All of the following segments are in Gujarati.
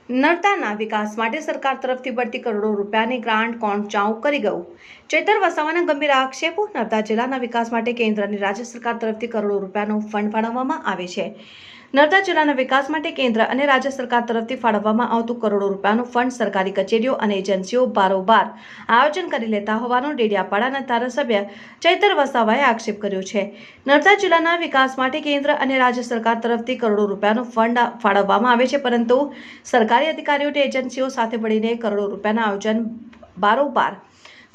નર્મદાના વિકાસ માટે સરકાર તરફથી મળતી કરોડો રૂપિયાની ગ્રાન્ટ કોણ ચાઉ કરી ગયું? ચૈતર વસાવાના ગંભીર આક્ષેપો. નર્મદા જિલ્લાના વિકાસ માટે કેન્દ્ર અને રાજ્ય સરકાર તરફથી કરોડો રૂપિયાનું ફંડ ફાળવવામાં આવે છે. નર્મદા જિલ્લાના વિકાસ માટે કેન્દ્ર અને રાજ્ય સરકાર તરફથી ફાળવવામાં આવતું કરોડો રૂપિયાનું ફંડ સરકારી કચેરીઓ અને એજન્સીઓ બારોબાર આયોજન કરી લેતા હોવાનો ડેડિયાપાડાના ધારાસભ્ય ચૈતર વસાવાએ આક્ષેપ કર્યો છે. નર્મદા જિલ્લાના વિકાસ માટે કેન્દ્ર અને રાજ્ય સરકાર તરફથી કરોડો રૂપિયાનું ફંડ ફાળવવામાં આવે છે, પરંતુ સરકારી અધિકારીઓ અને એજન્સીઓ સાથે મળીને કરોડો રૂપિયાના આયોજન બારોબાર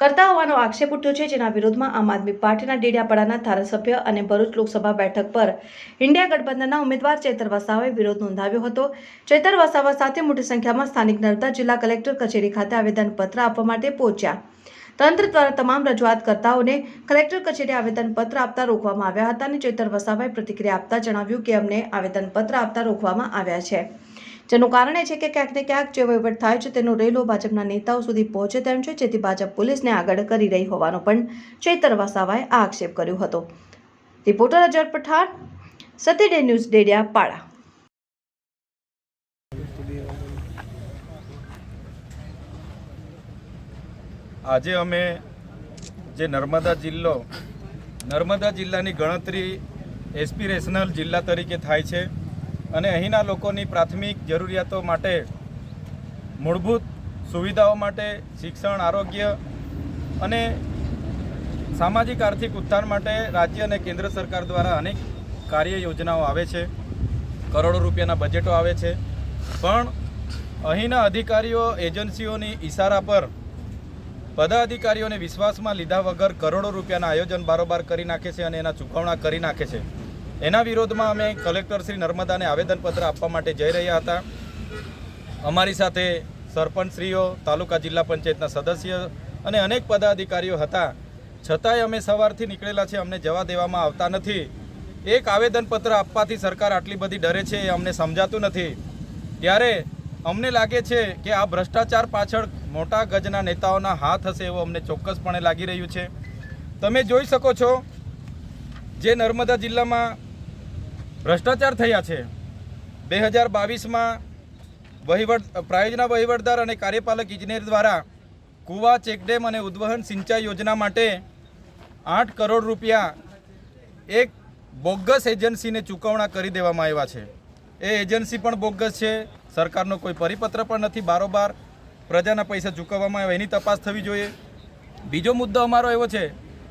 કરતા હોવાનો આક્ષેપ ઉઠ્યો છે, જેના વિરોધમાં આમ આદમી પાર્ટીના ડેડિયાપાડાના ધારાસભ્ય અને ભરૂચ લોકસભા બેઠક પર ઇન્ડિયા ગઠબંધનના ઉમેદવાર ચૈતર વસાવાએ વિરોધ નોંધાવ્યો હતો. ચૈતર વસાવા સાથે મોટી સંખ્યામાં સ્થાનિક નર્મદા જિલ્લા કલેક્ટર કચેરી ખાતે આવેદનપત્ર આપવા માટે પહોંચ્યા. તંત્ર દ્વારા તમામ રજૂઆતકર્તાઓને કલેક્ટર કચેરી આવેદનપત્ર આપતા રોકવામાં આવ્યા હતા અને ચૈતર વસાવાએ પ્રતિક્રિયા આપતા જણાવ્યું કે અમને આવેદનપત્ર આપતા રોકવામાં આવ્યા છે, જેનું કારણ એ છે કે ક્યાંક ને ક્યાંક જે વહીવટ થાય છે તેનો રેલો ભાજપના નેતાઓ સુધી પહોંચે તેમ છે, જેથી ભાજપ પોલીસને આગળ કરી રહી હોવાનો પણ ચૈતર વસાવાએ આક્ષેપ કર્યો હતો. રિપોર્ટર અજર પઠાણ, સત્ય ડે ન્યૂઝ, ડેડિયાપાડા. આજે અમે જે નર્મદા જિલ્લાની ગણતરી એસ્પિરેશનલ જિલ્લા તરીકે થાય છે અને અહીંના લોકોની પ્રાથમિક જરૂરિયાતો માટે, મૂળભૂત સુવિધાઓ માટે, શિક્ષણ, આરોગ્ય અને સામાજિક આર્થિક ઉત્થાન માટે રાજ્ય અને કેન્દ્ર સરકાર દ્વારા અનેક કાર્ય યોજનાઓ આવે છે, કરોડો રૂપિયાના બજેટો આવે છે, પણ અહીંના અધિકારીઓ એજન્સીઓની ઇશારા પર પદાધિકારીઓને વિશ્વાસમાં લીધા વગર કરોડો રૂપિયાના આયોજન બારોબાર કરી નાખે છે અને એના ચૂકવણા કરી નાખે છે. એના વિરોધમાં અમે કલેક્ટર શ્રી નર્મદાને આવેદનપત્ર આપવા માટે જઈ રહ્યા હતા. અમારી સાથે સરપંચશ્રીઓ, તાલુકા જિલ્લા પંચાયતના સદસ્ય અને અનેક પદાધિકારીઓ હતા, છતાંય અમે સવારથી નીકળેલા છે, અમને જવા દેવામાં આવતા નથી. એક આવેદનપત્ર આપવાથી સરકાર આટલી બધી ડરે છે એ અમને સમજાતું નથી. ત્યારે અમને લાગે છે કે આ ભ્રષ્ટાચાર પાછળ મોટા ગજના નેતાઓના હાથ હશે એવું અમને ચોક્કસપણે લાગી રહ્યું છે. તમે જોઈ શકો છો જે નર્મદા જિલ્લામાં ભ્રષ્ટાચાર થયા છે. 2022માં પ્રાયોજના વહીવટદાર અને કાર્યપાલક ઇજનેર દ્વારા કુવા, ચેકડેમ અને ઉદ્વહન સિંચાઈ યોજના માટે 8 કરોડ રૂપિયા એક બોગસ એજન્સીને ચૂકવણા કરી દેવામાં આવ્યા છે. એ એજન્સી પણ બોગસ છે, સરકારનો કોઈ પરિપત્ર પણ નથી, બારોબાર પ્રજાના પૈસા ચૂકવવામાં આવે, એની તપાસ થવી જોઈએ. બીજો મુદ્દો અમારો એવો છે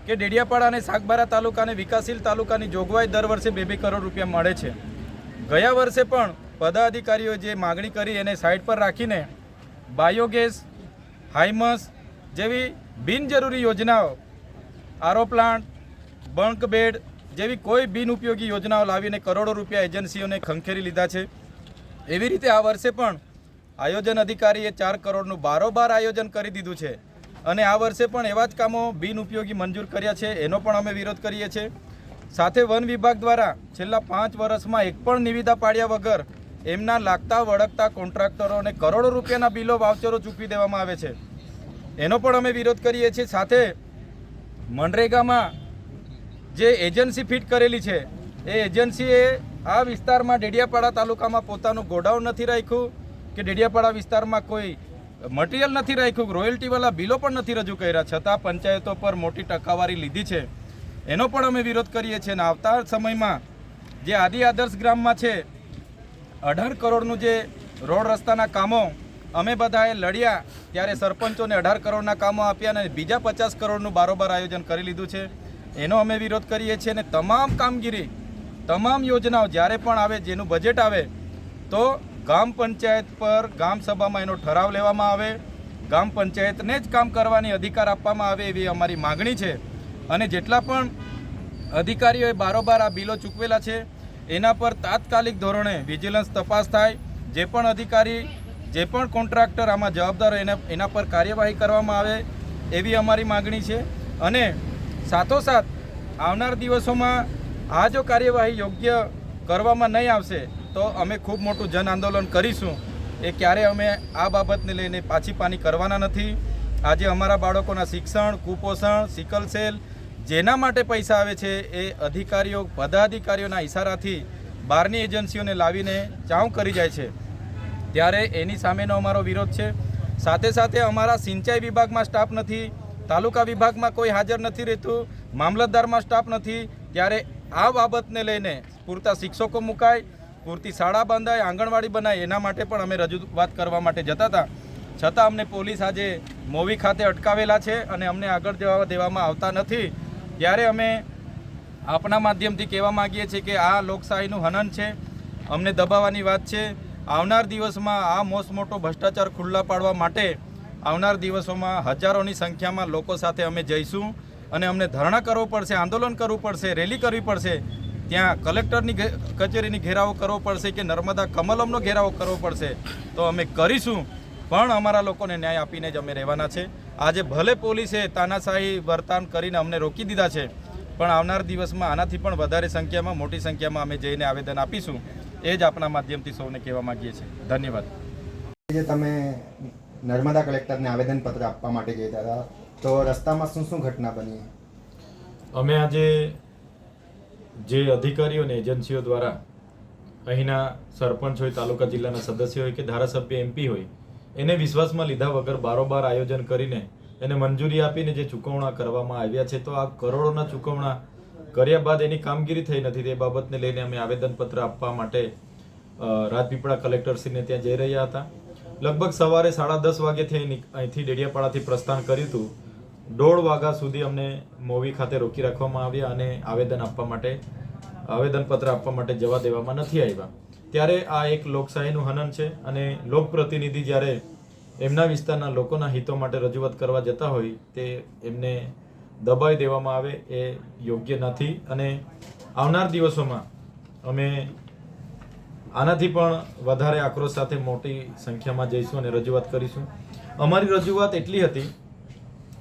કે ડેડિયાપાડા અને સાગબારા તાલુકા અને વિકાસશીલ તાલુકાની જોગવાઈ દર વર્ષે 2-2 કરોડ રૂપિયા મળે છે. ગયા વર્ષે પણ પદાધિકારીઓ જે માગણી કરી એને સાઈડ પર રાખીને બાયોગેસ, હાઇમસ જેવી બિનજરૂરી યોજનાઓ, આરો પ્લાન્ટ, બંક બેડ જેવી કોઈ બિનઉપયોગી યોજનાઓ લાવીને કરોડો રૂપિયા એજન્સીઓને ખંખેરી લીધા છે. એવી રીતે આ વર્ષે પણ આયોજન અધિકારીએ 4 કરોડનું બારોબાર આયોજન કરી દીધું છે અને આ વર્ષે પણ એવા જ કામો બિનઉપયોગી મંજૂર કર્યા છે. એનો પણ અમે વિરોધ કરીએ છીએ. સાથે વન વિભાગ દ્વારા છેલ્લા 5 વર્ષમાં એક પણ નિવિદા પાડ્યા વગર એમના લાગતા વળગતા કોન્ટ્રાક્ટરોને કરોડો રૂપિયાના બિલો, વાઉચરો ચૂકવી દેવામાં આવે છે. એનો પણ અમે વિરોધ કરીએ છીએ. સાથે મનરેગામાં જે એજન્સી ફિટ કરેલી છે એ એજન્સીએ આ વિસ્તારમાં ડેડિયાપાડા તાલુકામાં પોતાનું ગોડાઉન નથી રાખ્યું કે ડેડિયાપાડા વિસ્તારમાં કોઈ મટીરિયલ નથી રાખ્યું, રોયલ્ટીવાળા બિલો પણ નથી રજૂ કર્યા, છતાં પંચાયતો પર મોટી ટકાવારી લીધી છે. એનો પણ અમે વિરોધ કરીએ છીએ. અને આવતા સમયમાં જે આદિ આદર્શ ગ્રામમાં છે 18 કરોડનું જે રોડ રસ્તાના કામો અમે બધાએ લડ્યા ત્યારે સરપંચોને 18 કરોડના કામો આપ્યા અને બીજા 50 કરોડનું બારોબાર આયોજન કરી લીધું છે. એનો અમે વિરોધ કરીએ છીએ. અને તમામ કામગીરી, તમામ યોજનાઓ જ્યારે પણ આવે, જેનું બજેટ આવે તો ગામ પંચાયત પર ગામ સભામાં એનો ઠરાવ લેવામાં આવે, ગામ પંચાયતને જ કામ કરવાની અધિકાર આપવામાં આવે, એવી અમારી માગણી છે. અને જેટલા પણ અધિકારીઓએ બારોબાર આ બિલો ચૂકવેલા છે એના પર તાત્કાલિક ધોરણે વિજિલન્સ તપાસ થાય. જે પણ અધિકારી, જે પણ કોન્ટ્રાક્ટર આમાં જવાબદાર એના પર કાર્યવાહી કરવામાં આવે એવી અમારી માગણી છે. અને સાથોસાથ આવનાર દિવસોમાં આ જો કાર્યવાહી યોગ્ય કરવામાં નહીં આવશે તો અમે ખૂબ મોટું જન આંદોલન કરીશું. એ ક્યારે અમે આ બાબતને લઈને પાછી પાની કરવાના નથી. આજે અમારા બાળકોના શિક્ષણ, કુપોષણ, સિકલ સેલ જેના માટે પૈસા આવે છે એ અધિકારીઓ, પદાધિકારીઓના ઇશારાથી બહારની એજન્સીઓને લાવીને ચાઉ કરી જાય છે. ત્યારે એની સામેનો અમારો વિરોધ છે. સાથે સાથે અમારા સિંચાઈ વિભાગમાં સ્ટાફ નથી, તાલુકા વિભાગમાં કોઈ હાજર નથી રહેતું, મામલતદારમાં સ્ટાફ નથી. ત્યારે આ બાબતને લઈને પૂરતા શિક્ષકો મુકાય, પૂરતી શાળા બંધાય, આંગણવાડી બનાય, એના માટે પણ અમે રજૂઆત કરવા માટે જતા હતા. છતાં અમને પોલીસ આજે મોવી ખાતે અટકાવેલા છે અને અમને આગળ જવા દેવામાં આવતા નથી. ત્યારે અમે આપના માધ્યમથી કહેવા માગીએ છીએ કે આ લોકશાહીનું હનન છે, અમને દબાવવાની વાત છે. આવનાર દિવસમાં આ મોટો ભ્રષ્ટાચાર ખુલ્લા પાડવા માટે આવનાર દિવસોમાં હજારોની સંખ્યામાં લોકો સાથે અમે જઈશું અને અમને ધરણા કરવો પડશે, આંદોલન કરવું પડશે, રેલી કરવી પડશે, ત્યાં કલેક્ટરની કચેરીની ઘેરાવો કરવો પડશે કે નર્મદા કમલમનો ઘેરાવો કરવો પડશે, તો અમે કરીશું. પણ અમારા લોકોને ન્યાય આપીને જ અમે રહેવાના છે. આજે ભલે પોલીસે તાનાશાહી વર્તન કરીને અમને રોકી દીધા છે, પણ આવનાર દિવસમાં આનાથી પણ વધારે સંખ્યામાં, મોટી સંખ્યામાં અમે જઈને આવેદન આપીશું. એ જ આપણા માધ્યમથી સૌને કહેવા માગીએ છીએ. ધન્યવાદ. જે તમે નર્મદા કલેક્ટરને આવેદનપત્ર આપવા માટે ગયા હતા, તો રસ્તામાં શું શું ઘટના બની? અમે આજે જે અધિકારીઓ અને એજન્સીઓ દ્વારા અહીંના સરપંચ હોય, તાલુકા જિલ્લાના સદસ્ય હોય કે ધારાસભ્ય MP હોય, એને વિશ્વાસમાં લીધા વગર બારોબાર આયોજન કરીને એને મંજૂરી આપીને જે ચૂકવણા કરવામાં આવ્યા છે, તો આ કરોડોના ચૂકવણા કર્યા બાદ એની કામગીરી થઈ નથી. તે બાબતને લઈને અમે આવેદનપત્ર આપવા માટે રાજપીપળા કલેક્ટરશ્રીને ત્યાં જઈ રહ્યા હતા. લગભગ સવારે 10:30 વાગ્યાથી અહીંથી ડેડિયાપાડાથી પ્રસ્થાન કર્યું હતું. 1:30 વાગ્યા સુધી અમને મોવી ખાતે રોકી રાખવામાં આવ્યા અને આવેદનપત્ર આપવા માટે જવા દેવામાં નથી આવ્યા. ત્યારે આ એક લોકશાહીનું હનન છે અને લોકપ્રતિનિધિ જ્યારે એમના વિસ્તારના લોકોના હિતો માટે રજૂઆત કરવા જતા હોય તે એમને દબાવી દેવામાં આવે એ યોગ્ય નથી. અને આવનાર દિવસોમાં અમે આનાથી પણ વધારે આક્રોશ સાથે મોટી સંખ્યામાં જઈશું અને રજૂઆત કરીશું. અમારી રજૂઆત એટલી હતી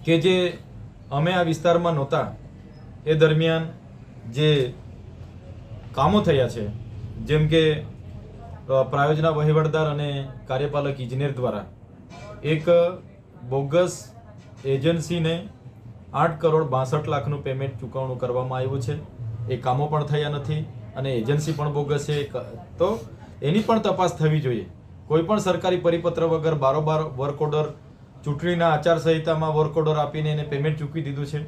કે જે અમે આ વિસ્તારમાં નહોતા એ દરમિયાન જે કામો થયા છે, જેમ કે પ્રાયોજના વહીવટદાર અને કાર્યપાલક ઇજનેર દ્વારા એક બોગસ એજન્સીને 8,62,00,000 પેમેન્ટ ચૂકવણું કરવામાં આવ્યું છે. એ કામો પણ થયા નથી અને એજન્સી પણ બોગસ છે. તો એની પણ તપાસ થવી જોઈએ. કોઈ પણ સરકારી પરિપત્ર વગર બારોબાર વર્ક ઓર્ડર, ચૂંટણીના આચારસંહિતામાં વર્ક ઓર્ડર આપીને એને પેમેન્ટ ચૂકવી દીધું છે.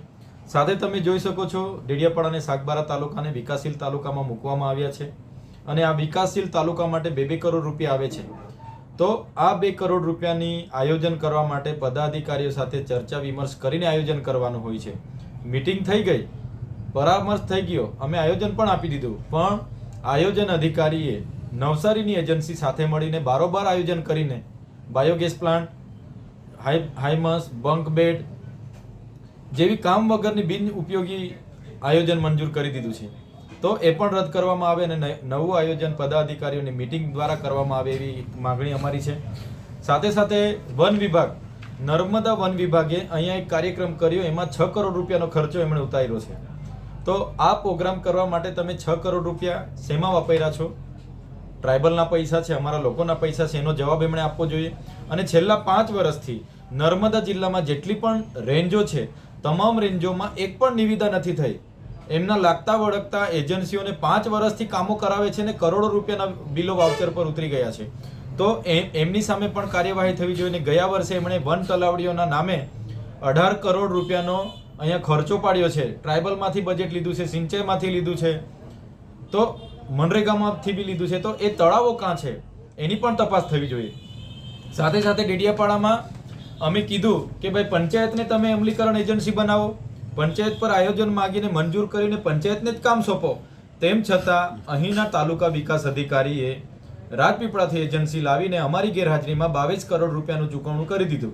સાથે તમે જોઈ શકો છો ડેડિયાપાડા અને સાગબારા તાલુકાને વિકાસશીલ તાલુકામાં મૂકવામાં આવ્યા છે અને આ વિકાસશીલ તાલુકા માટે 2 કરોડ રૂપિયા આવે છે. તો આ 2 કરોડ રૂપિયાની આયોજન કરવા માટે પદાધિકારીઓ સાથે ચર્ચા વિમર્શ કરીને આયોજન કરવાનું હોય છે. મીટિંગ થઈ ગઈ, પરામર્શ થઈ ગયો, અમે આયોજન પણ આપી દીધું, પણ આયોજન અધિકારીએ નવસારીની એજન્સી સાથે મળીને બારોબાર આયોજન કરીને બાયોગેસ પ્લાન્ટ, હાઈમસ, બંક બેડ જેવી કામ વગરની બિન ઉપયોગી આયોજન મંજૂર કરી દીધું છે. તો એ પણ રદ કરવામાં આવે અને નવું આયોજન પદાધિકારીઓની મીટિંગ દ્વારા કરવામાં આવે એવી માગણી અમારી છે. સાથે સાથે વન વિભાગ, નર્મદા વન વિભાગે અહીંયા એક કાર્યક્રમ કર્યો, એમાં 6 કરોડ રૂપિયાનો ખર્ચો એમણે ઉતાર્યો છે. તો આ પ્રોગ્રામ કરવા માટે તમે 6 કરોડ રૂપિયા શેમાં વાપર્યા છો? ટ્રાઇબલના પૈસા છે, અમારા લોકોના પૈસા છે, એનો જવાબ એમણે આપવો જોઈએ. અને છેલ્લા 5 વર્ષથી નર્મદા જિલ્લામાં જેટલી પણ રેન્જો છે, તમામ રેન્જોમાં એક પણ નિવિદા નથી થઈ. એમના લાગતા વળગતા એજન્સીઓને 5 વર્ષથી કામો કરાવે છે અને કરોડો રૂપિયાના બિલો વાઉચર પર ઉતરી ગયા છે. તો એમની સામે પણ કાર્યવાહી થવી જોઈએ. ગયા વર્ષે એમણે વન તલાવડીઓના નામે 18 કરોડ રૂપિયાનો અહીંયા ખર્ચો પાડ્યો છે. ટ્રાઇબલમાંથી બજેટ લીધું છે, સિંચાઈમાંથી લીધું છે, તો મનરેગામાંથી બી લીધું છે. તો એ તળાવો કાં છે એની પણ તપાસ થવી જોઈએ. સાથે સાથે ડેડિયાપાડામાં અમે કીધું કે ભાઈ પંચાયતને તમે અમલીકરણ એજન્સી બનાવો, પંચાયત પર આયોજન માગીને મંજૂર કરીને પંચાયતને જ કામ સોંપો. તેમ છતાં અહીંના તાલુકા વિકાસ અધિકારીએ રાજપીપળાથી એજન્સી લાવીને અમારી ગેરહાજરીમાં 22 કરોડ રૂપિયાનું ચૂકવણું કરી દીધું.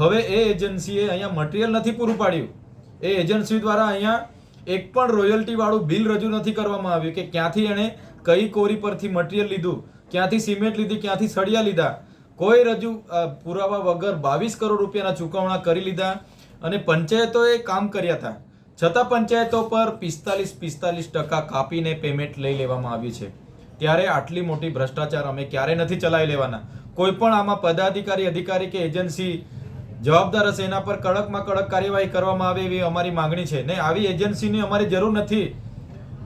હવે એ એજન્સીએ અહીંયા મટીરિયલ નથી પૂરું પાડ્યું. એ એજન્સી દ્વારા અહીંયા એક પણ રોયલ્ટી વાળું બિલ રજૂ નથી કરવામાં આવ્યું કે ક્યાંથી એણે કઈ કોરી પરથી મટીરિયલ લીધું, ક્યાંથી સિમેન્ટ લીધી, ક્યાંથી સળિયા લીધા. કોઈ રજૂ પુરાવા વગર 22 કરોડ રૂપિયાના ચૂકવણા કરી લીધા અને પંચાયતોએ કામ કર્યા હતા. છતાં પંચાયતો પર 45% કાપીને પેમેન્ટ લઈ લેવામાં આવ્યું છે. ત્યારે આટલી મોટી ભ્રષ્ટાચાર અમે ક્યારે નથી ચલાવી લેવાના. કોઈ પણ આમાં પદાધિકારી, અધિકારી કે એજન્સી જવાબદાર હશે એના પર કડકમાં કડક કાર્યવાહી કરવામાં આવે એવી અમારી માંગણી છે. ને આવી એજન્સીની અમારી જરૂર નથી.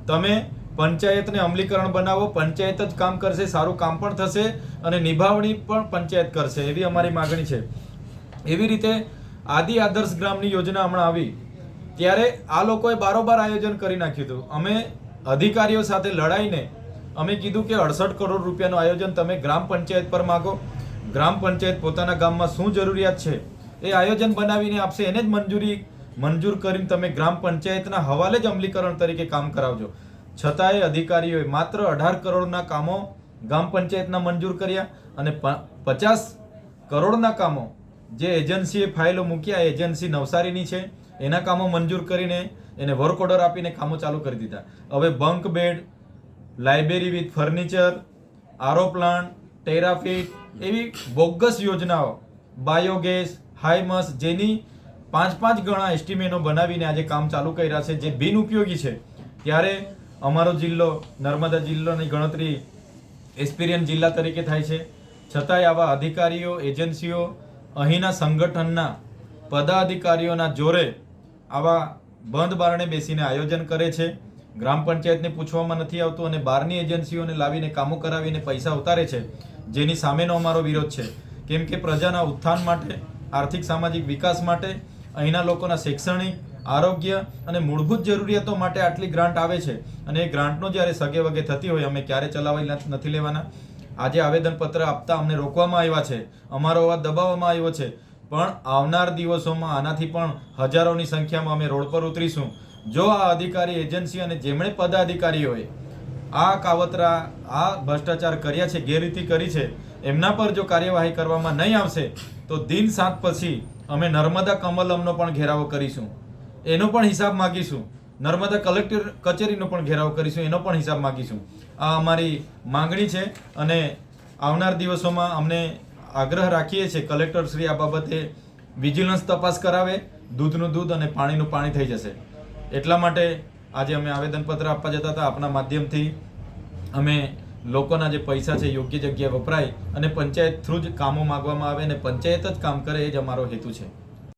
તમે પંચાયતને અમલીકરણ બનાવો, પંચાયત જ કામ કરશે, સારું કામ પણ થશે અને નિભાવણી પણ પંચાયત કરશે, એવી અમારી માગણી છે. એવી રીતે આદિ આદર્શ ગ્રામની યોજના હમણાં આવી ત્યારે આ લોકોએ બારોબાર આયોજન કરી નાખ્યું હતું. અમે અધિકારીઓ સાથે લડાઈને અમે કીધું કે 68 કરોડ રૂપિયાનું આયોજન તમે ગ્રામ પંચાયત પર માગો, ગ્રામ પંચાયત પોતાના ગામમાં શું જરૂરિયાત છે એ આયોજન બનાવીને આપશે, એને જ મંજૂર કરીને તમે ગ્રામ પંચાયતના હવાલે જ અમલીકરણ તરીકે કામ કરાવજો. છતાંય અધિકારીઓએ માત્ર 18 કરોડના કામો ગ્રામ પંચાયતના મંજૂર કર્યા અને 50 કરોડના કામો જે એજન્સીએ ફાઇલો મૂક્યા, એજન્સી નવસારીની છે, એના કામો મંજૂર કરીને એને વર્ક ઓર્ડર આપીને કામો ચાલુ કરી દીધા. હવે bunk bed, library with furniture, R O plant, ટેરાફિટ એવી બોગસ યોજનાઓ, બાયોગેસ, હાઈમસ, જેની 5 ગણા એસ્ટિમેટો બનાવીને આજે કામ ચાલુ કર્યા છે, જે બિનઉપયોગી છે. ત્યારે અમારો જિલ્લો નર્મદા જિલ્લાની ગણતરી એક્સપિરિયન્સ જિલ્લા તરીકે થાય છે, છતાંય આવા અધિકારીઓ, એજન્સીઓ અહીંના સંગઠનના પદાધિકારીઓના જોરે આવા બંધ બારણે બેસીને આયોજન કરે છે. ગ્રામ પંચાયતને પૂછવામાં નથી આવતું અને બહારની એજન્સીઓને લાવીને કામો કરાવીને પૈસા ઉતારે છે, જેની સામેનો અમારો વિરોધ છે. કેમ કે પ્રજાના ઉત્થાન માટે, આર્થિક સામાજિક વિકાસ માટે, અહીંના લોકોના શૈક્ષણિક, આરોગ્ય અને મૂળભૂત જરૂરિયાતો માટે આટલી ગ્રાન્ટ આવે છે અને એ ગ્રાન્ટનો જ્યારે સગે વગે થતી હોય અમે ક્યારે ચલાવી નથી લેવાના. આજે આવેદનપત્ર આપતા અમને રોકવામાં આવ્યા છે, અમારો અવાજ દબાવવામાં આવ્યો છે, પણ આવનાર દિવસોમાં આનાથી પણ હજારોની સંખ્યામાં અમે રોડ પર ઉતરીશું. જો આ અધિકારી, એજન્સી અને જેમણે પદાધિકારીઓએ આ કાવતરા, આ ભ્રષ્ટાચાર કર્યા છે, ગેરરીતિ કરી છે, એમના પર જો કાર્યવાહી કરવામાં નહીં આવશે તો દિન 7 પછી અમે નર્મદા કમલમનો પણ ઘેરાવો કરીશું, એનો પણ હિસાબ માગીશું. નર્મદા કલેક્ટર કચેરીનો પણ ઘેરાવો કરીશું, એનો પણ હિસાબ માગીશું. આ અમારી માંગણી છે અને આવનાર દિવસોમાં અમને આગ્રહ રાખીએ છીએ કલેક્ટર શ્રી આ બાબતે વિજિલન્સ તપાસ કરાવે, દૂધનું દૂધ અને પાણીનું પાણી થઈ જશે. એટલા માટે આજે અમે આવેદનપત્ર આપવા જતા હતા. આપના માધ્યમથી અમે લોકોના જે પૈસા છે યોગ્ય જગ્યાએ વપરાય અને પંચાયત થ્રુ જ કામો માગવામાં આવે અને પંચાયત જ કામ કરે, એ જ અમારો હેતુ છે.